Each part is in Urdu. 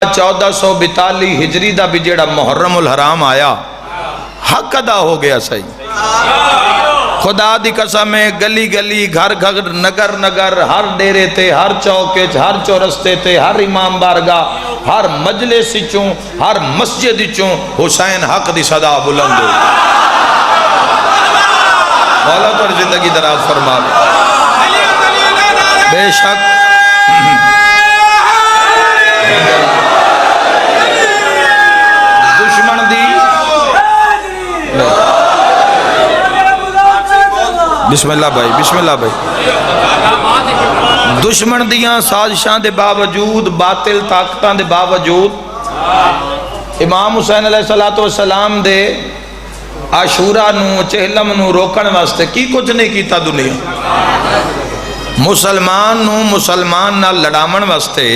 1442 ہجری دا بھی جیڑا محرم الحرام آیا حق ادا ہو گیا صحیح خدا دی قسم ہے گلی گلی گھر گھر نگر نگر ہر ڈیرے تے ہر چوکے ہر چورستے تے ہر امام بارگاہ ہر مجلس چوں ہر مسجد چوں حسین حق دی صدا بلند ہو مولا تو زندگی دراز فرما بے شک دشمن دی بسم اللہ بھائی بسم اللہ بھائی دشمن دیاں سازشاں دے باوجود باطل طاقتاں دے باوجود امام حسین علیہ السلام دے عاشورہ نو چہلم نو روکن واسطے کی کچھ نہیں کیتا دنیا مسلمان نو مسلمان نہ لڑامن واسطے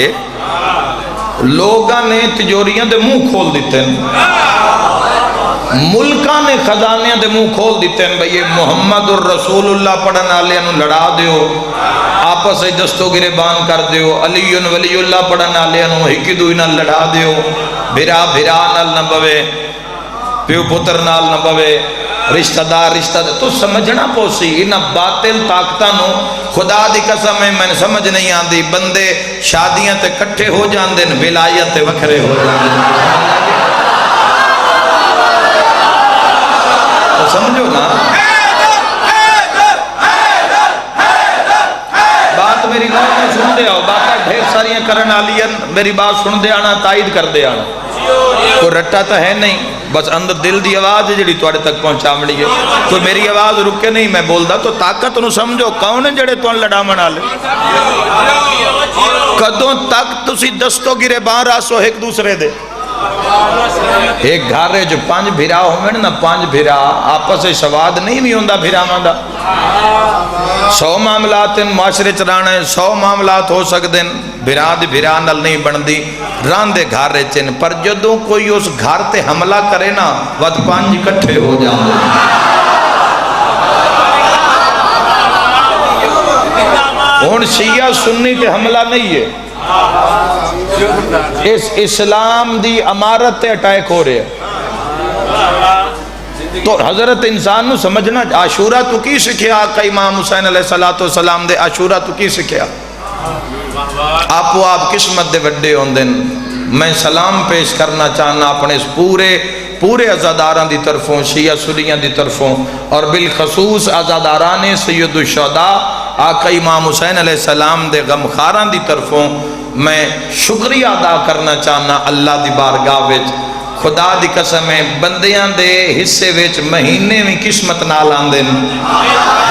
لوگاں نے تجوریاں دے منہ کھول دیتے ہیں ملکاں نے خزانیاں دے منہ کھول دیتے ہیں بھئی محمد الرسول اللہ پڑھن آلیاں نو لڑا دیو آپس سے دستو گریبان کر دیو علی ولی اللہ پڑھن آلیاں نو ہکی دوئی نال لڑا دیو بھرا بھرا نال نہ بوے پیو پتر نال نہ بوے رشتہ دار تو سمجھنا پوسی انہا باطل طاقتہ نو خدا دی قسم ہے میں نے سمجھ نہیں آندی بندے شادیاں تے کٹھے ہو جاندے ولایت تے وکھرے ہو جاندے تو سمجھو نا بات میری غور میں سن دے آؤ باتیں ڈھیر ساریاں کرن آلیاں میری بات سن دے آنا تائید کر دے آنا کوئی رٹا تو ہے نہیں بس اندر دل دی آواز ہے جڑی توڑے تک پہنچا مڑی ہے تو میری آواز رکے نہیں میں بول دا تو طاقت انہوں سمجھو کون ہے جڑے تو لڑا منا لے کدوں تک تسی دستوں گرے بان راسو ایک دوسرے دے ایک گھارے جو 5 بھیرا ہوئے نا 5 بھیرا آپس سے سواد نہیں بھی ہوندہ بھیرا ماندہ 100 معاملات معاشرے چرانے 100 معاملات ہو سکتے ہیں بھیرا دی بھیرا نل نہیں بندی ران دے گھارے چن پر جدوں کوئی اس گھار تے حملہ کرے نا وقت 5 اکٹھے ہو جاندے ہون شیعہ سنی تے حملہ نہیں ہے اس اسلام دی امارت تے اٹیک ہو رہے ہیں تو حضرت انسان نو سمجھنا عاشورہ تو کی سکھیا آقا امام حسین علیہ السلام دے عاشورہ تو کی سکھیا آپ و آپ قسمت دے وڈے ہوندن میں سلام پیش کرنا چاہنا اپنے اس پورے عزاداران دی طرفوں شیعہ سنیاں دی طرفوں اور بالخصوص عزاداران سید الشہداء آقا امام حسین علیہ السلام دے غمخاران دی طرفوں میں شکریہ ادا کرنا چاہنا اللہ دی بارگاہ وچ خدا دی قسم ہے بندیاں دے حصے وچ مہینے میں قسمت نال آندن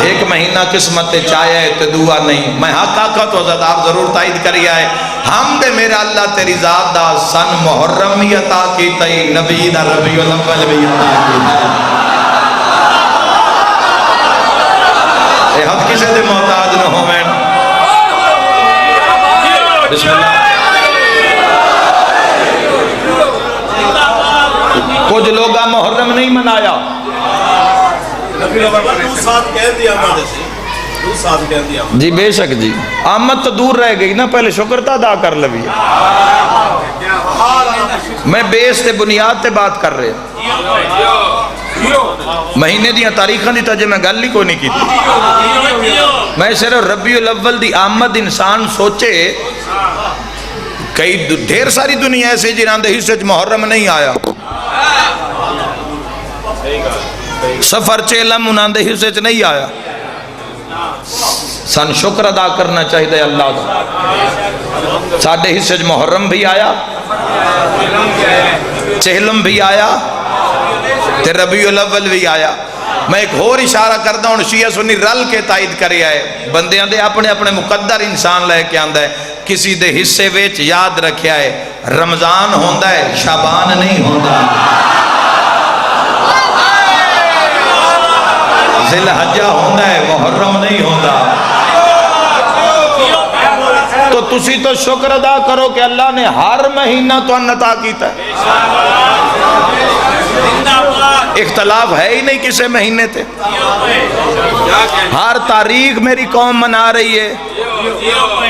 ایک مہینہ قسمت چاہیا ہے تے دعا نہیں میں حق آقا تو عزادار ضرور تائید کری آئے ہم دے میرا اللہ تیری ذات دا سن محرم ہی عطا کی تئی نبی دا ربیع الاول بھی عطا کی اے حق کسے دے محتاج نہ ہو میں بسم اللہ کچھ لوگا محرم نہیں منایا جی بے شک جی آمد تو دور رہ گئی نا پہلے شکر تا ادا کر لوی میں بیس تے بنیاد تے بات کر رہے مہینے دیا تاریخاں دی تجھے میں گل ہی کو نہیں کی تھی میں صرف ربیع الاول دی آمد انسان سوچے کئی ڈھیر ساری دنیا ایسے جنہاں دے حصے محرم نہیں آیا سفر چیلم انہاں دے حصے نہیں آیا سن شکر ادا کرنا چاہیے اللہ دا ساڑھے حصے محرم بھی آیا چہلم بھی آیا تے ربیع الاول بھی آیا میں ایک اور اشارہ کرتا ہوں شیعہ سنی رل کے تائید کرے آئے بندیاں دے اپنے اپنے مقدر انسان لے کے آندہ ہے کسی دے حصے ویچ یاد رکھیا ہے رمضان ہوندہ ہے شعبان نہیں ہوندہ ذی الحجہ ہوندہ ہے محرم نہیں ہوندہ تو تسی تو شکر ادا کرو کہ اللہ نے ہر مہینہ تو انتا کیتا ہے اختلاف ہے ہی نہیں کسے مہینے تھے ہر تاریخ میری قوم منا رہی ہے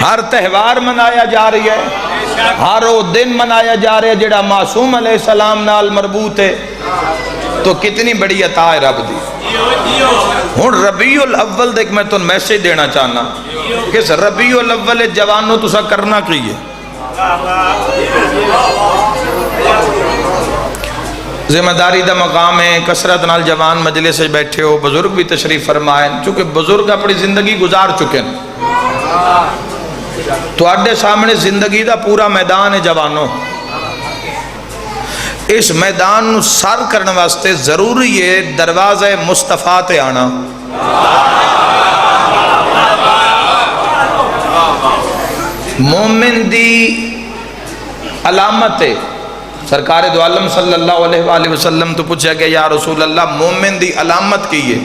ہر تہوار منایا جا رہی ہے ہر وہ دن منایا جا رہا ہے جڑا معصوم علیہ السلام نال مربوط ہے، تو کتنی بڑی عطا ہے رب دی۔ ہن ربیع الاول دیکھ میں تو میسیج دینا چاہنا کہ ربیع الاول جوانوں تسا کرنا کی ہے، ذمہ داری دا مقام ہے، کثرت نال جوان مجلس سے بیٹھے ہو، بزرگ بھی تشریف فرمائیں، چونکہ بزرگ اپنی زندگی گزار چکے ہیں، تو آڈے سامنے زندگی دا پورا میدان ہے جوانوں، اس میدان نو سر کرنے واسطے ضروری ہے دروازہ مصطفیٰ تے آنا۔ مومن دی علامت ہے، سرکار دو عالم صلی اللہ علیہ وآلہ وسلم تو پوچھا گیا یا رسول اللہ مومن دی علامت کی ہے؟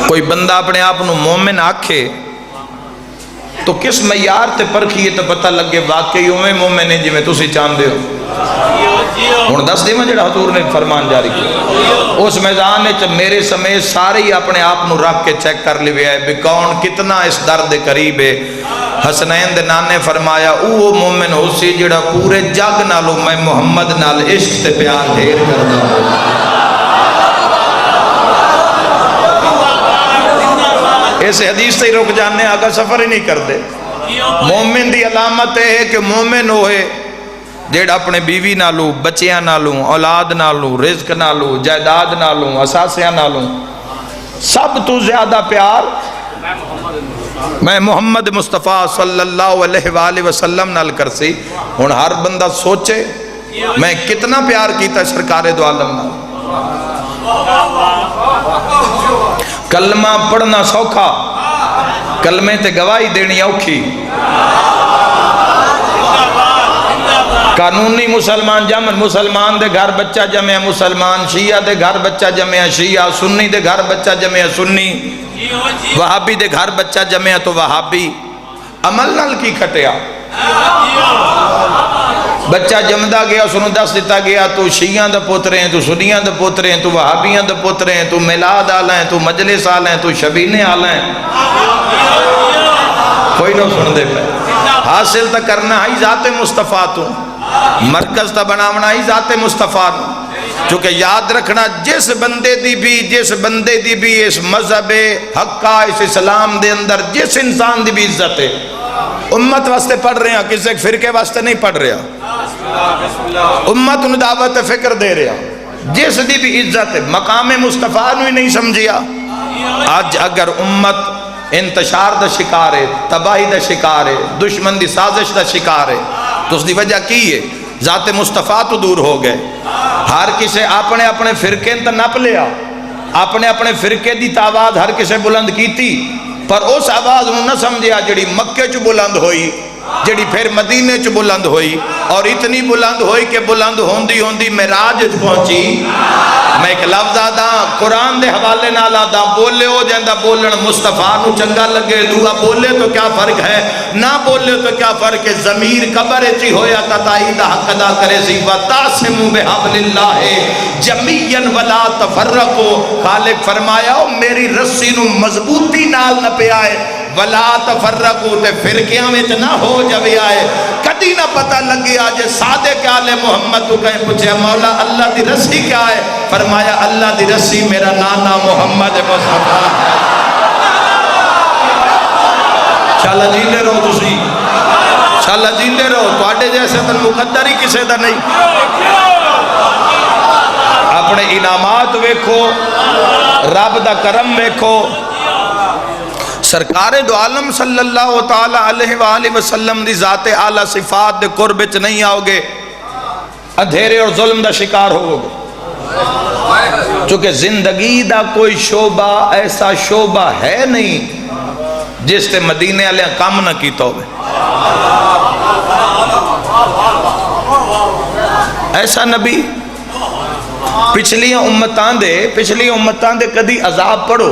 کوئی بندہ اپنے آپ نو مومن آکھے تو کس معیار تے پرکھیے تو پتہ لگے واقعی اویں مومن ہے جی میں تسی چاندے ہو؟ ہن دس دیواں جڑا حضور نے فرمان جاری کیا، اس میدان وچ میرے سمیت سارے ہی اپنے آپ نو رکھ کے چیک کر لیا ہے بھی کون کتنا اس درد قریب ہے۔ حسنین دے نانے فرمایا او مومن ہو سی جڑا پورے جگ نالو میں محمد نال عشق تے پیار ڈھیر کردا ہوں۔ ایسے حدیث سے ہی رک جانے آگا سفر ہی نہیں کر دے۔ مومن دی علامت ہے کہ مومن ہوئے جیڑا اپنے بیوی نالو، بچیاں نالو، اولاد نالو، رزق نالو، جائیداد نالو، اساسیاں نالو سب تو زیادہ پیار میں محمد مصطفیٰ صلی اللہ علیہ وآلہ وسلم نال کرسی۔ ہن ہر بندہ سوچے میں کتنا پیار کیتا ہے سرکار دو عالم نال۔ کلمہ پڑھنا سوکھا، کلمے تے گواہی دینی اوکھی۔ قانونی مسلمان جمع مسلمان دے گھر بچہ جمع مسلمان، شیعہ دے گھر بچہ جمع شیعہ، سنی دے گھر بچہ جمع سنی، وہابی دے گھر بچہ جمع تو وہابی۔ عمل نال کی کھٹیا؟ بچہ جمدہ گیا سنو دس دیتا گیا تو شیعہ دا پوترے ہیں، تو سنیاں دا پوترے ہیں، تو وہابیاں دا پوترے ہیں، تو میلاد آلہ ہیں، تو مجلس آلہ ہیں، تو شبینے آلہ ہیں، کوئی نہ سن دے پہ۔ حاصل تا کرنا ہی ذات مصطفیٰ تو، مرکز تا بناونا ہی ذات مصطفیٰ تو، چونکہ یاد رکھنا جس بندے دی بھی اس مذہب حقہ اس اسلام دے اندر جس انسان دی بھی عزت ہے، امت واسطے پڑھ رہے ہیں، کسی ایک فرقے واسطے نہیں پڑھ رہا، امت ان دعوت فکر دے رہا، جس دی بھی عزت ہے، مقام مصطفیٰ نو ہی نہیں سمجھیا۔ آج اگر امت انتشار دا شکار ہے، تباہی دا شکار ہے، دشمن دی سازش دا شکار ہے، تو اس دی وجہ کی ہے؟ ذات مصطفیٰ تو دور ہو گئے۔ ہر کسے اپنے اپنے فرقے تا نپ لیا، اپنے اپنے فرقے دی آواز ہر کسے بلند کیتی، پر اس آواز نو نہ سمجھیا جڑی مکے چ بلند ہوئی، جڑی پھر مدینے چ بلند ہوئی، اور اتنی بلند ہوئی کہ بلند ہوندی ہوندی معراج پہنچی۔ میں ایک لفظ آدھا قرآن دے حوالے نال آدھا، بولے ہو جاندہ بولن مصطفیٰ نو چنگا لگے، دعا بولے تو کیا فرق ہے، نہ بولے تو کیا فرق ہے، ضمیر قبر چی ہویا تتائی دا حق ادا کرے سی وَتَعْصِمُوا بِحَبْلِ اللَّهِ جَمِيًّا وَلَا تَفَرَّقُوا۔ خالق فرمایا میری رسی نو مضبوطی نال نہ پہ آئے، وَلَا تَفَرَّقُوا تے فرقیاں میں نہ ہو جبی آئے۔ کدی نہ پتہ لگی آجے صادق آل محمد تو کہیں پوچھے مولا اللہ دی رسی کیا ہے؟ فرمایا اللہ دی رسی میرا نانا محمد مصطفیٰ ہے۔ شاءاللہ جیندے رہو تسی، شاءاللہ جیندے رہو، تو آڈے جیسے تن مقدر ہی کسے دا نہیں۔ اپنے انعامات ویکھو، رب دا کرم ویکھو۔ سرکار دو عالم صلی اللہ تعالی علیہ وآلہ وسلم دی ذات اعلیٰ صفات دے قرب چ نہیں آؤ گے، اندھیرے اور ظلم دا شکار ہو گے، چونکہ زندگی دا کوئی شعبہ ایسا شعبہ ہے نہیں جس تے مدینے علیہ کام نہ کیتا ہوئے، ایسا نبی پچھلی امتان دے کدی عذاب پڑھو،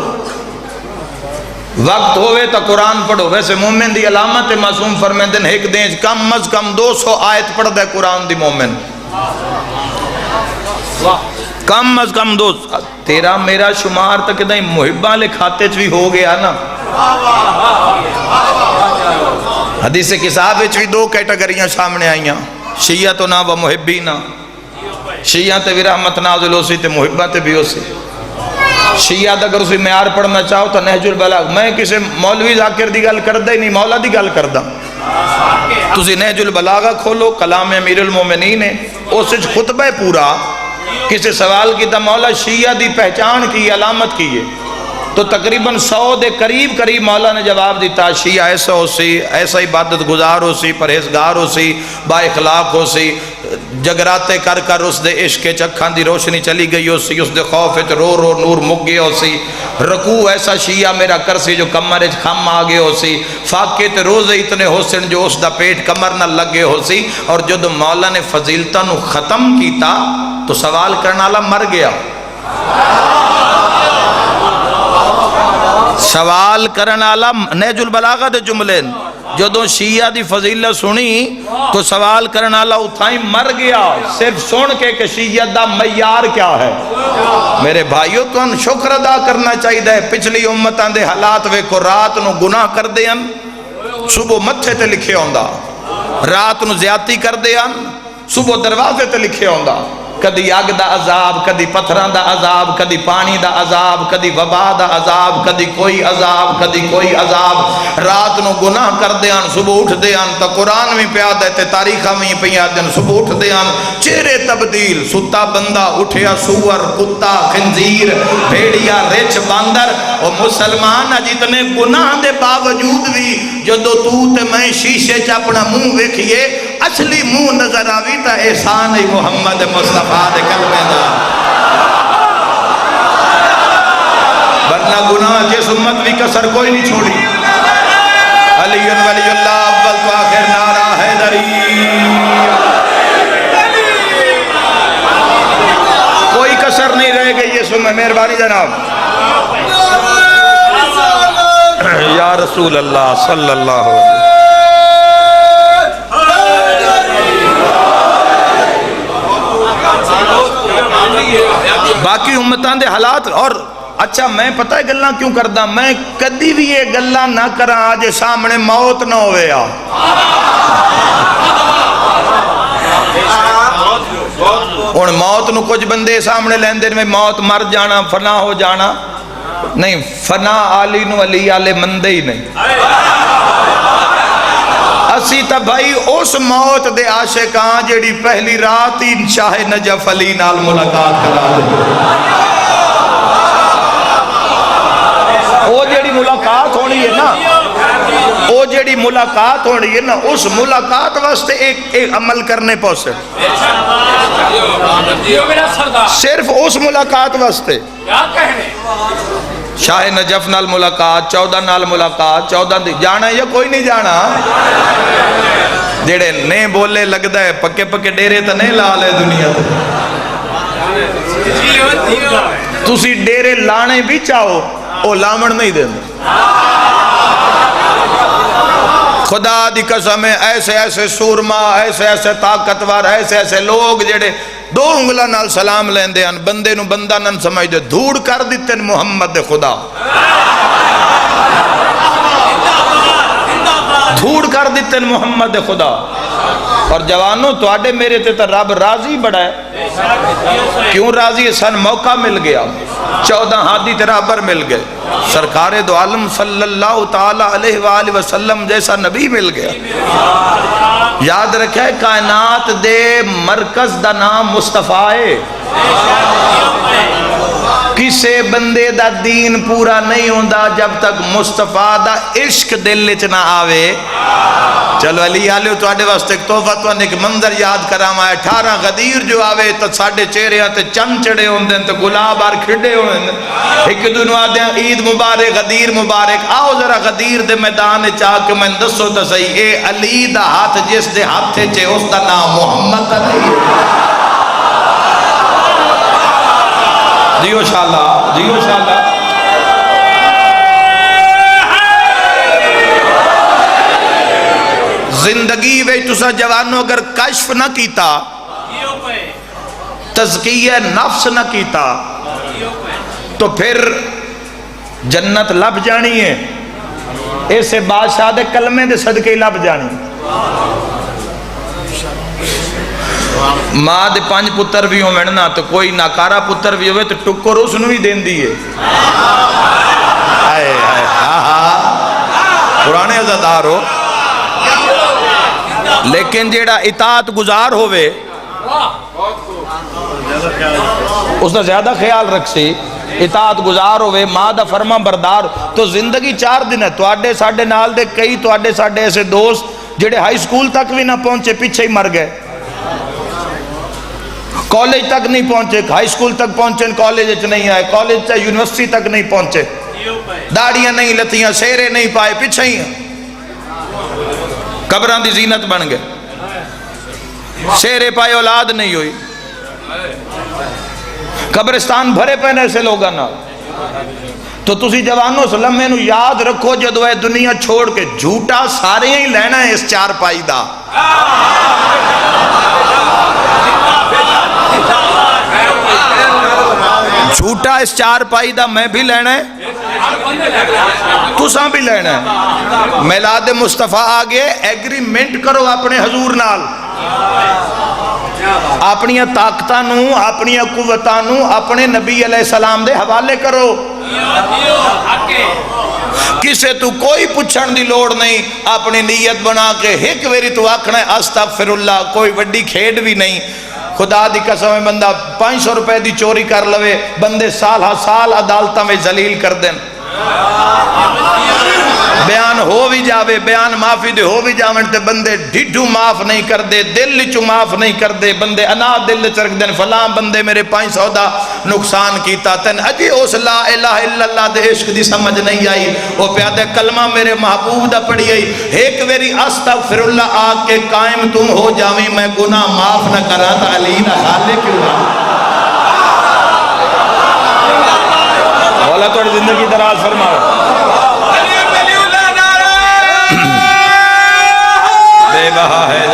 وقت ہوئے تا قرآن پڑھو۔ ویسے مومن دی علامت معصوم فرمیندن ایک دن کم از کم 200 آیت پڑھ دے قرآن دی مومن، کم از کم 200۔ تیرا میرا شمار تک دیں محبہ لے کھاتے چوی ہو گیا نا، حدیث کتاب وچ بھی دو کیٹیگریاں سامنے آئیاں، شیعہ نا و محبین. شیعہ تے بھی رحمت نازل ہو سی تے محبہ تے بھی ہو سی. شیعہ دا اگر اسی معیار پڑھنا چاہو تو نہج البلاغہ، میں کسی مولوی ذاکر دی گل کردہ ہی نہیں، مولا دی گل کردہ. تسی نہج البلاغہ کھولو، کلام امیر المومنین ہے، اس وچ خطبہ پورا کسی سوال کی تا مولا شیعہ دی پہچان کی علامت کی ہے تو تقریباً 100 دے قریب مولا نے جواب دیتا. شیعہ ایسا ہو سی، ایسا عبادت گزار ہو سی، پرہیزگار ہو سی، با اخلاق ہو سی، جگراتے کر کر اس دے عشق چکھاں دی روشنی چلی گئی ہو سی، اس دے خوف رو رو نور مک گئے ہو سی، رکوع ایسا شیعہ میرا کر سی جو کمر خم آگے ہو سی، فاقے تے روزے اتنے ہو سن جو اس دا پیٹ کمر نہ لگے ہو سی. اور جد مولا نے فضیلتاں نو ختم کیتا تو سوال کرنا والا مر گیا. سوال کرنا والا نہج البلاغہ دے جملے جدوں شیعہ دی فضیلت سنی تو سوال کرنا والا اتھائیں مر گیا صرف سن کے کہ شیعہ دا معیار کیا ہے. میرے بھائیوں تو ان شکر ادا کرنا چاہیے. پچھلی امتاں دے حالات ویکھو، رات نو گناہ کر دیاں صبح متھے تے لکھے ہوندا، رات نو زیادتی کر دیاں صبح دروازے تے لکھے ہوندا. کدی اگ دا عذاب، کدی پتھراں دا عذاب، کدی پانی دا عذاب، کدی وبا دا عذاب، کدی کوئی عذاب، کدی کوئی عذاب. رات نو گناہ کر دیاں صبح اٹھ دیاں تا قرآن میں پیا دیتے، تاریخہ میں پیا دیاں صبح اٹھ دیاں چہرے تبدیل، ستا بندہ اٹھیا سور، کتا، خنزیر، بھیڑیا، رچ، باندر. اور مسلمان جتنے گناہ دے باوجود بھی جدو تو تے میں شیشے چ اپنا منہ ویکھیے اصلی منہ نظر آوی تا احسان محمد مصطفیٰ دے کلمے دا. ورنہ گناہ جس امت بھی کسر کوئی نہیں چھوڑی. علی ولی اللہ اول تو آخر نعرہ حیدری، کوئی کسر نہیں رہ گئی. یہ سن مہربانی جناب. یا رسول اللہ صلی اللہ علیہ وسلم. باقی امتان دے حالات. اور اچھا میں پتہ ہے گلاں کیوں کردہ، میں کدی بھی یہ گلاں نہ کراں آج سامنے موت نہ ہوئے آ. اور موت نو کچھ بندے سامنے لیندے میں موت مر جانا، فنا ہو جانا نہیں. فنا آلی نو علی آلے مندے ہی نہیں. اسی تا بھائی اس موت دے عاشقاں جیڑی پہلی رات ہی شاہ نجف علی نال ملاقات کرا دے. وہ جیڑی ملاقات ہونی ہے نا، وہ جیڑی ملاقات ہونی ہے نا، اس ملاقات واسطے ایک عمل کرنے پہنچے، صرف اس ملاقات واسطے. شاہ نجف نال ملاقات، 14 نال ملاقات، 14 دی جانا یا کوئی نہیں جانا. جیڑے نہیں بولے لگتا ہے پکے پکے ڈیرے تا نہیں لا لے دنیا تسی ڈیرے لانے بھی چاہو او لامن نہیں دیں. خدا دی قسم ہے ایسے ایسے سورما، ایسے ایسے طاقتور، ایسے ایسے لوگ جڑے 2 انگلاں نال سلام لیندے ہیں، بندے نو بندہ نہ سمجھ دے، دھوڑ کر دیتے ہیں محمد خدا، دھوڑ کر دیتے ہیں محمد خدا. اور جوانوں تو آڈے میرے تے تو رب راضی بڑا ہے. کیوں راضی ہے؟ سن موقع مل گیا، 14 ہادی ترابر مل گئے، سرکار دو عالم صلی اللہ تعالی علیہ وآلہ وسلم جیسا نبی مل گیا. یاد رکھے کائنات دے مرکز دا نام مصطفیٰ ہے. کسے بندے دا دین پورا نہیں ہوندا جب تک مصطفیٰ دا عشق دل چ نہ آوے. چلو علی آلیو تو آڈے واسطے ایک تحفہ تو ایک منظر یاد کرام آئے. 18 غدیر جو آوے تو ساڑھے چہرے آتے چند چڑے ہوندے تو گلاب آر کھڑے ہوندے. ایک دنوں آدھے عید مبارک، غدیر مبارک. آؤ ذرا غدیر دے میدان چاہ کے میں دسو تو صحیح، اے علی دا ہاتھ جس دے ہاتھے چے اس دا نام محمد نہیں. جیو شاءاللہ، جیو شاءاللہ. زندگی وے تسا جوانوں اگر کشف نہ کیتا، تزکیہ نفس نہ کیتا تو پھر جنت لب جانی ہے. اسے بادشاہ دے کلمے دے صدقے لب جانی ماں دے 5 پتر بھی ہو مڑنا تو کوئی ناکارا پتر بھی ہوئے تو ٹکر اس نو ہی دین دیئے آئے آئے قرآن عزادار ہو لیکن جیڑا اطاعت گزار ہوئے اس نے زیادہ خیال رکھ سی اطاعت گزار ہوئے ماں دا فرما بردار تو زندگی 4 دن ہے تو آڈے ساڑھے نال دے کئی تو آڈے ساڑھے ایسے دوست جڑے ہائی سکول تک بھی نہ پہنچے پیچھے ہی مر گئے کالج تک نہیں پہنچے ہائی سکول تک پہنچے کالج نہیں آئے کالج سے یونیورسٹی تک نہیں پہنچے داڑیاں نہیں لتیاں سیرے نہیں پائے پیچھے ہی قبران دی زینت بن گئے سیرے پائے اولاد نہیں ہوئی قبرستان بھرے پہنے ایسے لوگاں نہ تو تسی جوانوں سلمے نو یاد رکھو جدو اے دنیا چھوڑ کے جھوٹا سارے ہی لینا ہے اس 4 پائی دا جھوٹا اس 4 پائی دا میں بھی لینا ہے تساں بھی لینا ہے میلاد مصطفیٰ آگے ایگریمنٹ کرو اپنے حضور نال اپنی طاقتانو اپنی قوتانو اپنے نبی علیہ السلام دے حوالے کرو کسے تو کوئی پچھن دی لوڑ نہیں اپنی نیت بنا کے ایک ویری تو آکھنا ہے استغفر اللہ کوئی وڈی کھیڈ بھی نہیں خدا دی قسم ہے بندہ 500 روپے دی چوری کر لوے بندے سال ہا سال عدالتہ میں ذلیل کر دیں بیان ہو بھی جاوے بیان معافی دے ہو بھی جاویں تے بندے ڈھڈو معاف نہیں کر دے دل چو معاف نہیں کر دے بندے انا دل چرک دیں فلاں بندے میرے 500 دا نقصان کیتا تن اجی اس لا الہ الا اللہ دے عشق دی سمجھ نہیں آئی وہ پیادے کلمہ میرے محبوب دا پڑھی آئی ایک ویری استغفر اللہ آگ کے قائم تم ہو جاویں میں گناہ معاف نہ کرا تا علی نہ خالق مولا توڑی زندگی دراز فرماؤ بے بہا ہے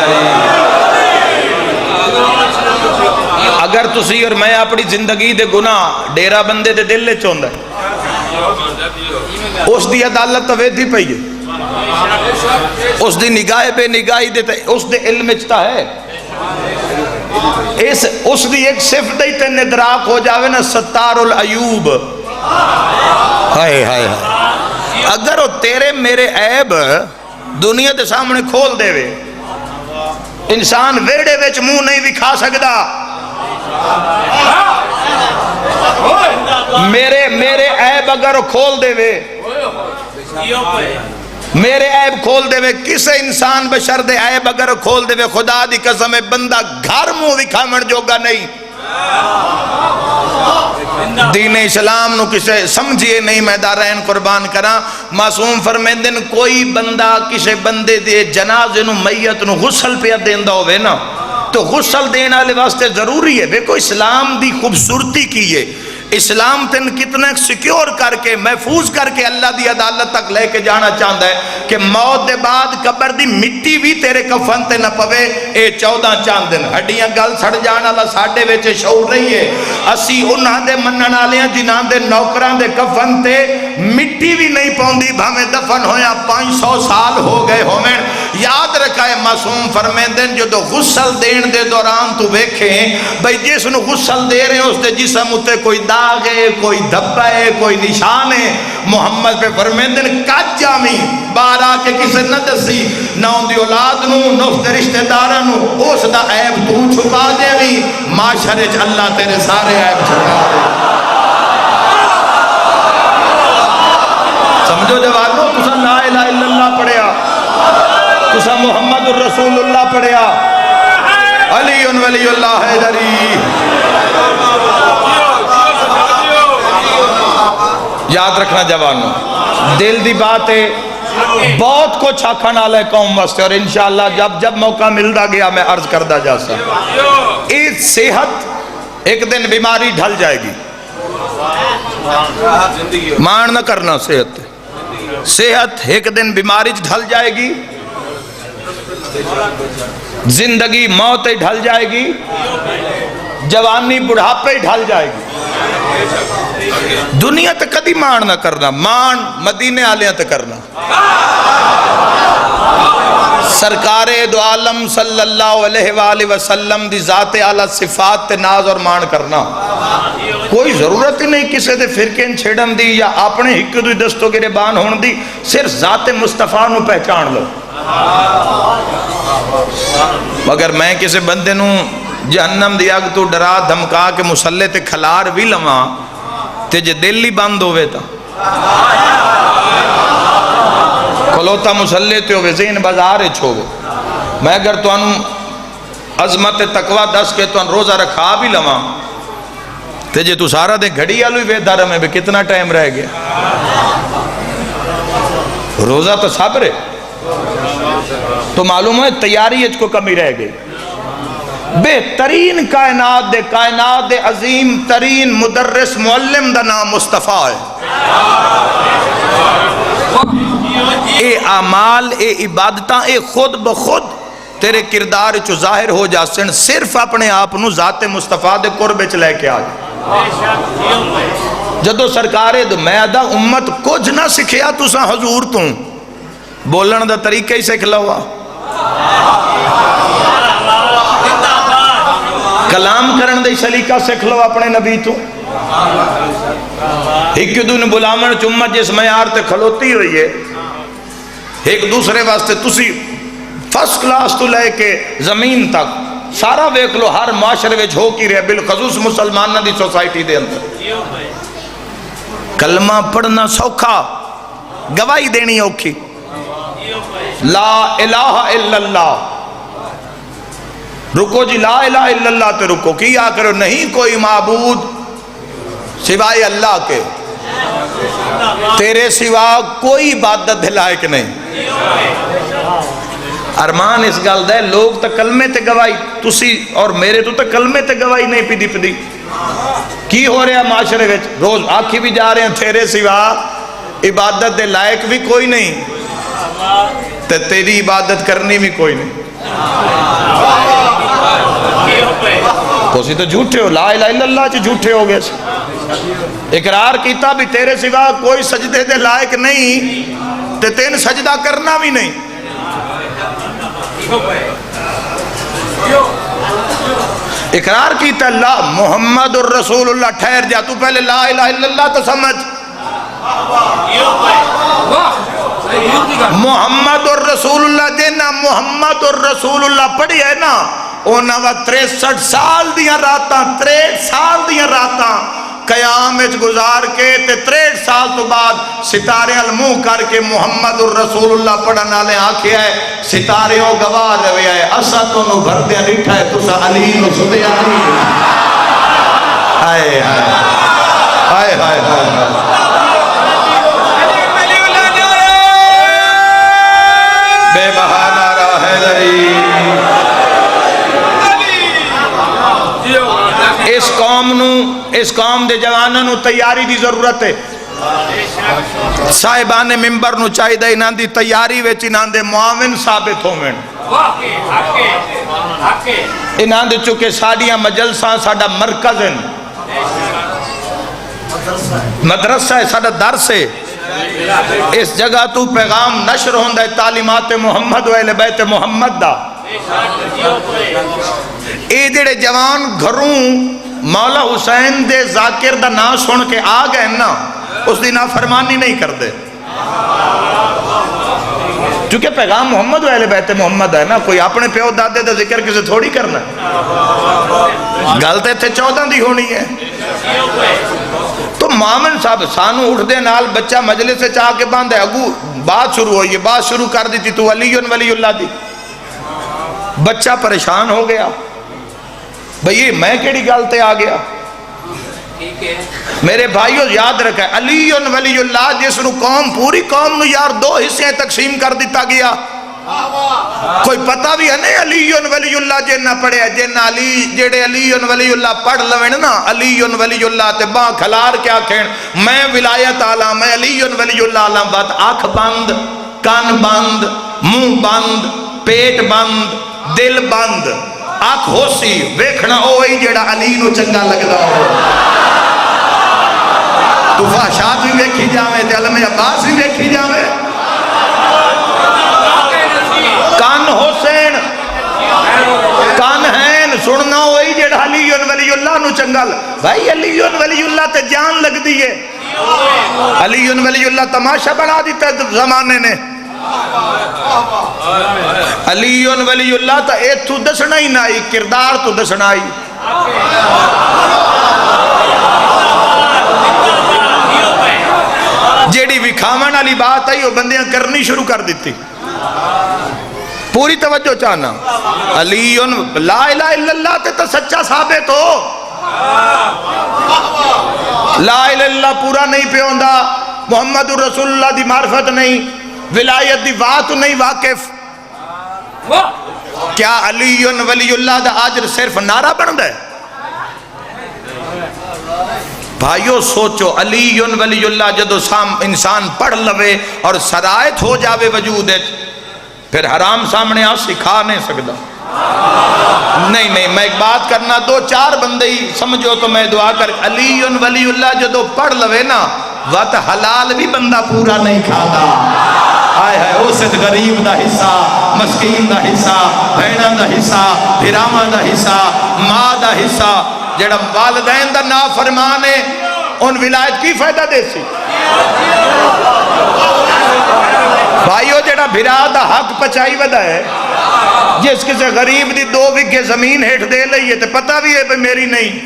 اگر تسی اور میں اپنی زندگی دے گناہ ڈیرہ بندے دے دل لے چوندہ اس دی عدالت تو ویدھی پئی ہے اس دی نگاہ بے نگاہی دے اس دے علم اچتا ہے اس دی ایک صفت دی تے ندراک ہو جاوے نا ستار العیوب ہائے ہائے ہائے اگر وہ تیرے میرے عیب دنیا دے سامنے کھول دے وے انسان ویڑے ویچ منہ نہیں دکھا سکدا میرے عیب اگر کھول دے وے میرے عیب کھول دے وے کسے انسان بشر دے عیب اگر کھول دے وے خدا دی قسم بندہ گھر منہ دکھا من جوگا نہیں دین اسلام نو کسے سمجھئے نہیں میں دارین قربان کرا معصوم فرمیندن کوئی بندہ کسے بندے دے جنازے نو میت نو غسل پہ دیندہ ہوئے نا تو غسل دینا لے واسطے ضروری ہے دیکھو اسلام دی خوبصورتی کی ہے اسلام تن کتنا سیکیور کر کے محفوظ کر کے اللہ دی عدالت تک لے کے جانا چاہتا ہے کہ موت دے بعد قبر دی مٹی بھی تیرے کفن تے نہ پوے اے 14 چاند دن ہڈیاں گل سڑ جانا اللہ ساڑھے ویچے شعور رہی ہے اسی انہاں دے منن آلیاں جنہاں دے نوکران دے کفن تے مٹی بھی نہیں پوندی بھامے دفن ہویا 500 سال ہو گئے ہومیں یاد رکھا ہے معصوم فرمیندن جو دو غسل دین دے دوران تو بیکھیں بھئی جس نو غسل دے رہے ہیں اس دے جسم اتے کوئی داغ ہے کوئی دھبا ہے کوئی نشان ہے محمد پہ فرمیندن کج جامی بارا کے کسے نہ دسی نہ ان دی اولاد نو نہ اس دے رشتہ دارہ نو اس دا عیب تو چھپا دے بھی معاشرے اللہ تیرے سارے عیب چھپا دے سمجھو جوانو تسا لا الہ الا اللہ پڑھیا تسا محمد الرسول اللہ پڑھیا علی ولی اللہ حیدری یاد رکھنا جوانو دل دی بات ہے بہت کچھ آکھن آلے قوم واسطے اور انشاءاللہ جب موقع ملتا گیا میں عرض کردہ جا سا اس صحت ایک دن بیماری ڈھل جائے گی مان نہ کرنا صحت ایک دن بیماری ڈھل جائے گی زندگی موت ڈھل جائے گی جوانی بڑھاپے ہی ڈھل جائے گی. دنیا تے کدی مان نہ کرنا، مان مدینے آلیاں تے کرنا. سرکار دو عالم صلی اللہ علیہ وآلہ وسلم دی ذات اعلیٰ صفات تے ناز اور مان کرنا. کوئی ضرورت ہی نہیں کسے دے فرقے چھیڑن دی یا اپنے ہک دوی دستوں گریبان ہون دی، صرف ذات مصطفیٰ نو پہچان لو. مگر میں کسے بندے نو جہنم دی اگ تو ڈرا دھمکا کے مسلح تے کھلار بھی لواں تے جے دل ہی بند ہوئے تا کھلوتا مسلح تے ہوئے ذہن بازار چھوگے. میں اگر تو انہوں عظمت تقوی دس کے تو ان روزہ رکھا بھی لواں تے جے تو سارا دے گھڑی آلوی ویدہ رہے میں کتنا ٹائم رہ گیا. روزہ تو صبر ہے تو معلوم ہے تیاری اچھ کو کمی رہ گئی. بہترین کائنات دے عظیم ترین مدرس معلم دا نام مصطفیٰ ہے. اے اعمال اے عبادتاں اے خود بخود تیرے کردار چو ظاہر ہو جاسن صرف اپنے آپ نو ذات مصطفیٰ دے قربے چ لے کے آگے. جدو سرکارے دو میں ادا امت کچھ نہ سکھیا تسا حضور توں بولن دا طریقہ ہی سکھ لوا، کلام کرن دے سلیقہ سکھ لو اپنے نبی تو. ایک دو نے بلامن چمت جس معیار تے کھلوتی ہوئی ہے ایک دوسرے واسطے تسی فرسٹ کلاس تو لے کے زمین تک سارا ویک لو ہر معاشرے وچ ہو کی رہے بالخصوص مسلمانہ دی سوسائٹی دے اندر. کلمہ پڑھنا سوکھا، گواہی دینی اوکھی. لا الہ الا اللہ، رکو جی لا الہ الا اللہ تے رکو کیا کرو نہیں کوئی معبود سوائے اللہ کے، تیرے سوا کوئی عبادت لائق نہیں. ارمان اس گل دے لوگ تا کلمے تے گواہی تسی اور میرے تو تا کلمے تے گواہی نہیں پی دی کی ہو رہا معاشرے وچ روز آکھی بھی جا رہے ہیں تیرے سوا عبادت دے لائق بھی کوئی نہیں تے تیری عبادت کرنی بھی کوئی نہیں. تو اسی تو جھوٹے ہو، لا الہ الا اللہ چ جھوٹے ہو گئے. اقرار کیتا بھی تیرے سوا کوئی سجدے دے لائق نہیں تے تین سجدہ کرنا بھی نہیں. اقرار کیتا اللہ محمد الرسول اللہ، ٹھہر جا تو پہلے لا الہ الا اللہ تو سمجھ. محمد الرسول اللہ دینا محمد الرسول اللہ پڑھی ہے نا اونا و 63 سال دیاں راتاں 63 سال دیاں راتاں قیام اچ گزار کے تے 63 سال تو بعد ستارے الموہ کر کے محمد الرسول اللہ پڑھنا لے آکھے ہے ستارے ہو گوار رویا ہے اسا تو نو بھر دیا نٹھا ہے تو سا علی نو سدے علی. آئے آئے آئے آئے آئے بے بہانہ راہ حیدری. اس قوم دے جوانوں نو تیاری دی ضرورت ہے. صاحبان ممبر نو چاہی دے انہاں دی تیاری ویچ انہاں دے معاون ثابت ہومن. انہاں دے چکے ساڑیاں مجلساں ساڑا مرکز ہیں، مدرسہ ہے ساڑا درس ہے. اس جگہ تو پیغام نشر ہوندہ ہے تعلیمات محمد و اہل بیت محمد دا. اے جڑے جوان گھروں مولا حسین دے ذاکر دا نا سن کے آ گئے نا اس دی نافرمانی نہیں کر دے چونکہ پیغام محمد و اہل بیت محمد ہے نا. کوئی اپنے پیو دادے دا ذکر کسے تھوڑی کرنا گلتے تھے 14 دی ہونی ہے. تو مامن صاحب سانو اٹھ دے نال بچہ مجلس سے چاہ کے باندھے اگو بات شروع ہوئی، بات شروع کر دی تھی تو ولی اللہ دی. بچہ پریشان ہو گیا بھئی میں کیڑی گلتے آ گیا. میرے بھائیو یاد رکھا علی ولی اللہ جس نو قوم پوری قوم نو یار 2 حصے تقسیم کر دیتا گیا. کوئی پتہ بھی ہے نہیں علی ولی اللہ جنہ پڑھے ہے جنہ علی جڑے علی ولی اللہ پڑھ لویں نا علی ولی اللہ تے باں کھلار کیا کھین میں ولایت آلہ میں علی ولی اللہ آلہ بات آنکھ بند کان بند منہ بند پیٹ بند دل بند آنکھ ہو سی ویکھنا اوہی جیڑا علی نو چنگا لگدا ہو تو فحشات بھی ویکھی جاویں تے علم عباس بھی ویکھی جاویں کان حسین کان ہیں سننا ہوئی جیڑا علی ولی اللہ نو چنگل بھائی علی ولی اللہ تے جان لگ دیئے علی ولی اللہ تماشا بنا دیتا ہے زمانے نے علی ولی اللہ تا اے تو دسنا ہی نائی کردار تو دسنا ہی جیڑی بھی کھامان علی بات آئی وہ بندیاں کرنی شروع کر دیتی پوری توجہ چاہنا علی لا الہ الا اللہ تے تو سچا ثابت ہو لا الہ الا اللہ پورا نہیں پیوندا محمد رسول اللہ دی معرفت نہیں ولایت دی بات نہیں واقف کیا علی ولی اللہ دا آجر صرف نعرہ بن دے بھائیو سوچو علی ولی اللہ جدو انسان پڑھ لوے اور سرائت ہو جاوے وجود ہے پھر حرام سامنے آ سکھا نہیں سکتا نہیں میں ایک بات کرنا دو چار بندے ہی سمجھو تو میں دعا کر علی ولی اللہ جدو پڑھ لوے نا وقت حلال بھی بندہ پورا نہیں کھاتا آئے ہے اوسط غریب دا حصہ مسکین دا حصہ بہنہ دا حصہ بھرامہ دا حصہ ماں دا حصہ جڑا والدین دا نافرمان ہے ان ولایت کی فائدہ دے سی بھائیو جڑا بھرا دا حق پچائی ودا ہے جس کسے غریب دی 2 بگھے زمین ہیٹ دے لئیے تو پتہ بھی ہے بھئی میری نہیں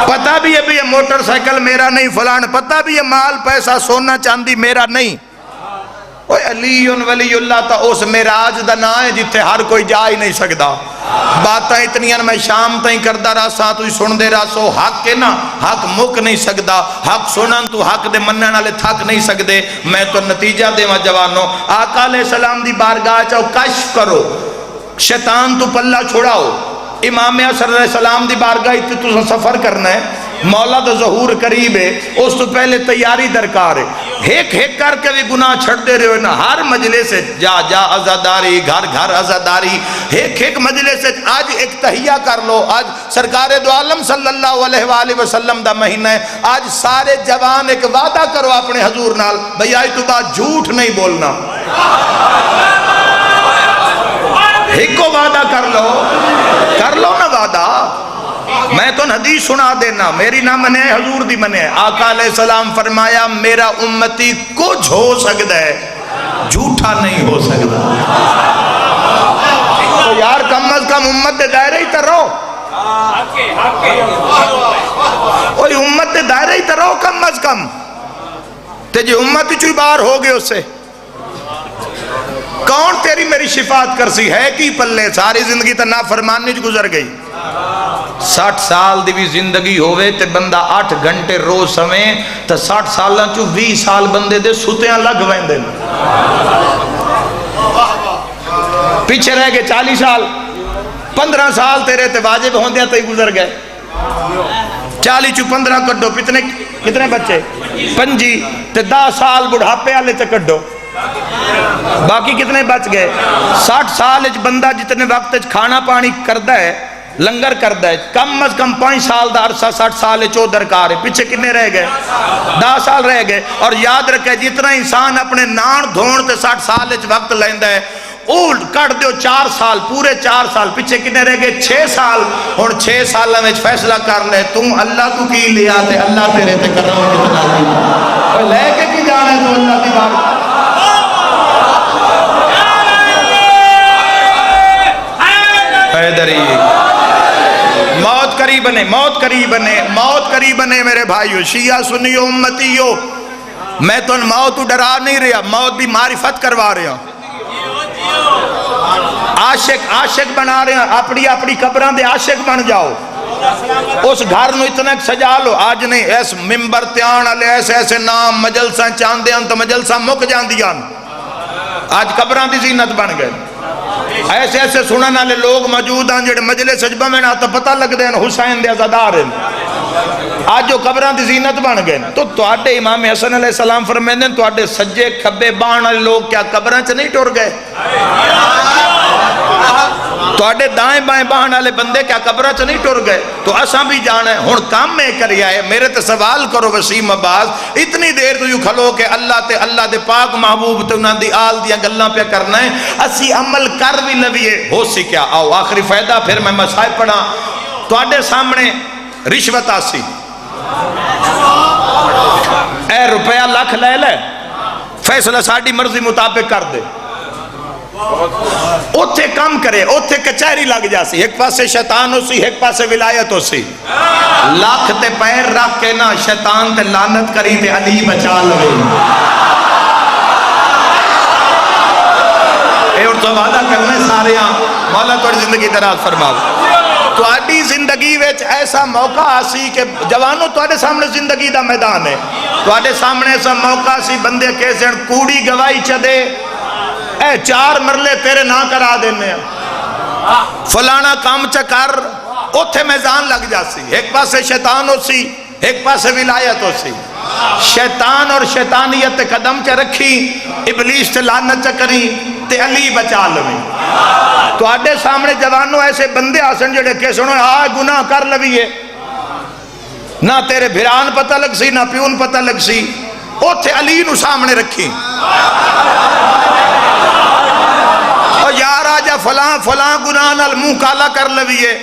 پتہ بھی ہے یہ موٹر سائیکل میرا نہیں فلان پتہ بھی ہے مال پیسہ سونا چاندی میرا نہیں علی ولی اللہ تا اس معراج دا نا ہے جتے ہر کوئی جا ہی نہیں سکدا باتاں اتنی میں شام تائیں کردہ راسا تو سن دے راسو حق ہے نا حق مک نہیں سکدا حق سنن تو حق دے منن والے تھک نہیں سکدے میں تو نتیجہ دیواں جوانو آقا علیہ السلام دی بارگاہ چاہو کشف کرو شیطان تو پلہ چھوڑاؤ امام حسن علیہ السلام دی بارگاہ تو سفر کرنا ہے مولا دا ظہور قریب ہے اس تو پہلے تیاری درکار ہے ایک کر کے بھی گناہ چھڑ دے رہے ہو نا ہر مجلس سے جا عزاداری گھر عزاداری ایک مجلس سے آج ایک تحیہ کر لو آج سرکار دو عالم صلی اللہ علیہ وآلہ وسلم دا مہینہ ہے آج سارے جوان ایک وعدہ کرو اپنے حضور نال بھئی آئی تو بات جھوٹ نہیں بولنا ایک کو وعدہ کر لو نا وعدہ میں تو حدیث سنا دینا میری نہ منے حضور دی منے آقا علیہ السلام فرمایا میرا امتی کچھ ہو سکتا ہے جھوٹا نہیں ہو سکتا تو یار کم از کم امت دے دائرے ہی ترو اوہ امت دے دائرے ہی ترو کم از کم تے جی امت چوئی بار ہو گئے اس سے کون تیری میری شفاعت کر سی ہے کی پلے ساری زندگی تا نافرمانی جو گزر گئی 60 سال دی بھی زندگی ہوئے تے بندہ 8 گھنٹے روز سمیں تے 60 سالاں چو 20 سال بندے دے سوتیاں لگ وین دے پیچھے رہ گئے 40 سال 15 سال تیرے تے واجب ہوندیاں تے گزر گئے 40 چو 15 کڈو کتنے بچے 5 تے 10 سال بڑھاپے آلے تے کڈو باقی کتنے بچ گئے 60 سال اچ بندہ جتنے وقت اچ کھانا پانی کردہ ہے لنگر کردہ ہے کم از کم 5 سال دا عرصہ 60 سال چو درکار ہے پیچھے کتنے رہ گئے 10 سال رہ گئے اور یاد رکھے جتنا انسان اپنے نان دھون تے 60 سال اچ وقت لیندہ ہے اولڈ کٹ دیو 4 سال پورے 4 سال پیچھے کتنے رہ گئے 6 سال اور 6 سال میں فیصلہ کر لے تم اللہ تو کی لیا تے اللہ تیرے تے کرم کتنا دی لے کے کی جانے تو اللہ دی بات حیدری موت قریب نے میرے بھائیو شیعہ سنیو امتیو میں تو موت ڈرا نہیں رہا موت بھی معرفت کروا رہا عاشق بنا رہے ہیں اپنی قبران دے عاشق بن جاؤ اس گھر نو اتنا سجا لو آج نہیں ایس ممبر تیان علی ایسے نام مجلساں چاندیاں تو مجلساں مک جاندیاں آج قبران دی زینت بن گئے ایسے سنن والے لوگ موجود ہیں جڑے مجلس سجبہ میں نہ تو پتہ لگ دے حسین دے عزادار ہیں آج جو قبران دی زینت بن گئے تو تواڈے امام حسن علیہ السلام فرمائیں تواڈے سجے کھبے بان والے لوگ کیا قبران چ نہیں ٹر گئے تواڈے دائیں بائیں باہن والے بندے کیا قبرہ چ نہیں ٹر گئے؟ تو اساں بھی جانا ہے. ہن کام میں کری آئے میرے تے سوال کرو وسیم عباس، اتنی دیر تو یوں کھلو کہ اللہ تے اللہ دے پاک محبوب تے انہاں دی آل دیاں گلاں پہ کرنا ہے، اسی عمل کر بھی لویے ہو سی کیا؟ آؤ آخری فائدہ پھر میں مسائل پڑھا. تواڈے سامنے رشوت آسی، اے روپیہ لاکھ لے لے، فیصلہ ساڑی مرضی مطابق کر دے. اوتھے کام کرے، اوتھے کچہری لگ جاسی، ایک پاسے شیطان ہو سی ایک پاسے ولایت ہو سی. لاکھ تے پیر رکھ کے نا شیطان تے لعنت کری تے علی بچا لوے. اے اور تو وعدہ کرنے سارے ہاں مولا توڑی زندگی دراز فرماؤ. تواڈی زندگی وچ ایسا موقع آسی کہ جوانوں تواڈے سامنے زندگی دا میدان ہے، تواڈے سامنے ایسا موقع آسی بندے کیسے کوڑی گواہی چدے اے 4 مرلے تیرے نہ کرا دینے فلانا کام چکر، اوتھے میزان لگ جاسی. ایک پاسے شیطان ہو سی ایک پاسے ولایت ہو سی. شیطان اور شیطانیت تے قدم چا رکھی، ابلیس تے لعنت چکری تے علی بچا لویں. تو آڈے سامنے جوانوں ایسے بندے آسن جڑے کہ سنو آہ گناہ کر لویے، نہ تیرے بھران پتہ لگ سی نہ پیون پتہ لگ سی، اوتھے علی نو سامنے رکھی. اور یار آجا فلاں گناہ نال منہ کالا کر لویے،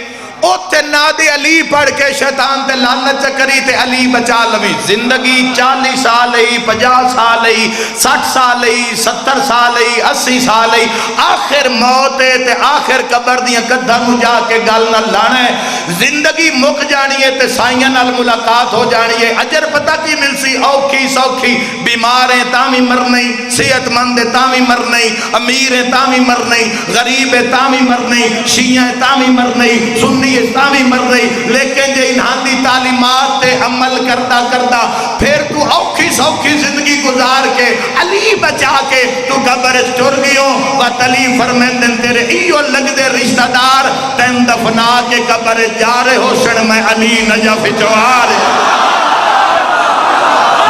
اوتھے نادی علی پڑھ کے شیطان تے لعنت چکری تے علی بچا لوی. زندگی 40 سال ہی 50 سال ہی 60 سال ہی 70 سال ہی 80 سال ہی، آخر موت تے آخر قبر دیاں قدر نو جا کے گل نہ لانا ہے. زندگی مک جانی ہے تے سائیاں نال ملاقات ہو جانی ہے. اجر پتہ کی مل سی اوکھی سوکھی، بیمار ہیں تامی مر نہیں، صحت مند ہیں تامی مر نہیں، امیر ہیں تامی مر نہیں، غریب ہیں تامی مر نہیں، شیعہ ہیں تامی مر نہیں، سنی اسلامی مر رہی. لیکن جے انہاں دی تعلیمات تے عمل کرتا کرتا پھر تو اوکھی سوکھی زندگی گزار کے علی بچا کے تو قبر ٹر گیوں. وقت علی فرمیندن تیرے ایو لگ دے رشتہ دار تین دفنا کے قبر جا رہے ہو سن میں علی نجف جوار.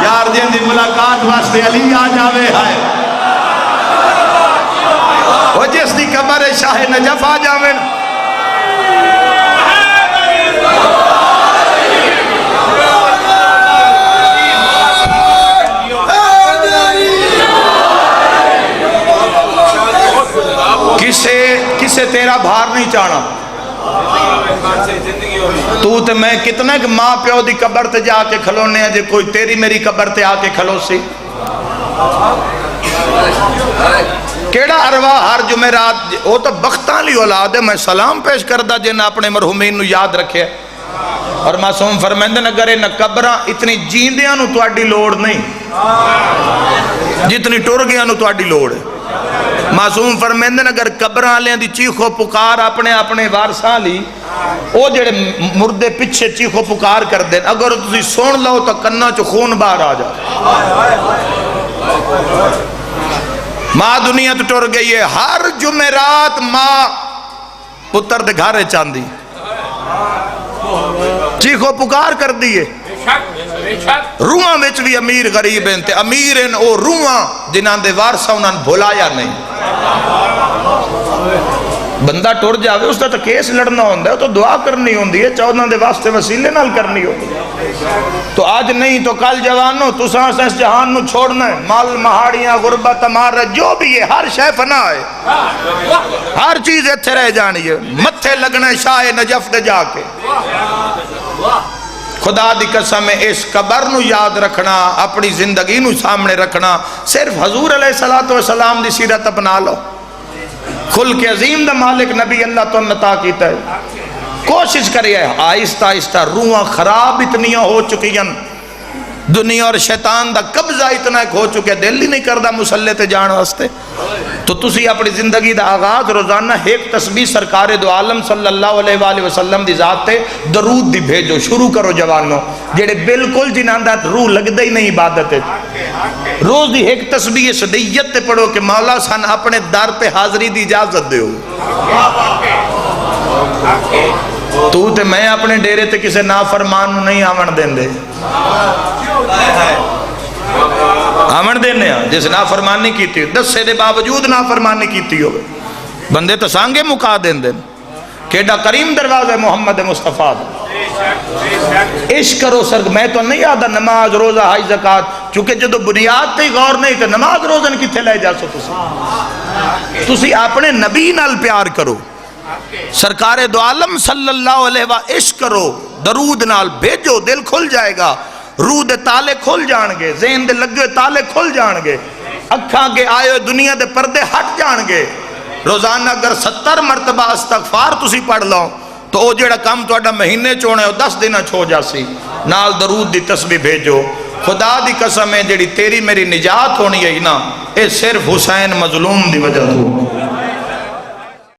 یار جن دی ملاقات واسطے علی آ جاوے ہے، وہ جس دی قبر شاہ نجف آ جاوے. کسے تیرا بھار نہیں چاہنا. تو تے میں کتنا کہ ماں پیو دی قبر تے جا کے کھلونے ہیں، جے کوئی تیری میری قبر تے آ کے کھلو سی. کیڑا ارواح ہر جمعرات وہ تو بختاں لی اولاد ہے. میں سلام پیش کردہ جن اپنے مرحومین نو یاد رکھے. اور معصوم فرمیندن اگر ان قبراں اتنی جیندیاں نو تو اڈی لوڑ نہیں جتنی ٹر گیاں نو تو اڈی لوڑ ہے. معصوم فرمیندن اگر قبراں آلیاں دی چیخو پکار اپنے اپنے وارثاں لی، او جڑے مردے پچھے چیخو پکار کر دیں، اگر تسی سون لو تو کنہ چو خون باہر آ جا. ماں دنیا تو ٹر گئی ہے. ہر جمعرات ماں پتر دے گھارے چاندی چیخو پکار کر دیئے. روحاں وچ بھی امیر غریب ہیں تے امیر ہیں او روحاں جنہاں دے وارثہ انہاں بھولایا نہیں. بندہ ٹر جاوے اس دا تو کیس لڑنا ہوندہ ہے، تو دعا کرنی ہوندی ہے، چاہو دے واسطے وسیلے نال کرنی ہوندی ہے. تو آج نہیں تو کل جوانوں تو سانس اس جہان نو چھوڑنا ہے. مال مہاڑیاں غربت امارہ جو بھی ہے ہر شے فنا ہے، ہر چیز اتھے رہ جانی ہے. متھے لگنا ہے شاہ نجف دے جا کے. خدا دی قسم اس قبر نو یاد رکھنا، اپنی زندگی نو سامنے رکھنا. صرف حضور علیہ السلام دی سیرت اپنا لو. خلق عظیم دا مالک نبی اللہ تو نتا کیتا ہے. کوشش کریے آہستہ آہستہ. روحاں خراب اتنیاں ہو چکی ہیں، دنیا اور شیطان دا قبضہ اتنا ایک ہو چکے، دل ہی نہیں کردہ مسلح تے جان واسطے. تو تسی اپنی زندگی دا آغاز روزانہ ایک تسبیح سرکار دو عالم صلی اللہ علیہ وآلہ وسلم دی ذات تے درود دی بھیجو. شروع کرو جوانوں جڑے بالکل جنہاں دا روح لگدہ ہی نہیں عبادت ہے. روز دی ایک تسبیح صدیت تے پڑھو کہ مولا سن اپنے در پہ حاضری دی اجازت دے ہو. تو تے میں اپنے ڈیرے تے کسے نافرمان نہیں آمن دیں دے. آمن دینے ہیں جیسے نافرمانی کیتی ہو، 10 سے دے باوجود نافرمانی کیتی ہو، بندے تو سانگے مکا دیں دیں. کیڈا کریم دروازہ ہے محمد مصطفیٰ دا۔ عشق کرو سرگ میں تو نہیں آدھا نماز روزہ ہائی زکاة، چونکہ جدو بنیاد تے غور نہیں تے نماز روزہ نہیں کتھے لے جا سو تسی اپنے نبی نال پیار کرو، سرکار دو عالم صلی اللہ علیہ وآلہ عشق کرو، درود نال بھیجو، دل کھل جائے گا، روح دے تالے کھل جان گے، ذہن دے لگے تالے کھل جان گے، اکھاں کے آئے دنیا دے پردے ہٹ جان گے۔ روزانہ اگر 70 مرتبہ استغفار تسی پڑھ لو تو او جیڑا کام تو اڈا مہینے چونے ہو 10 دنہ چھو جاسی، نال درود دی تسبیح بھیجو۔ خدا دی قسم ہے جیڑی تیری میری نجات ہونی ہے نا، اے صرف حسین مظلوم دی وجہ تو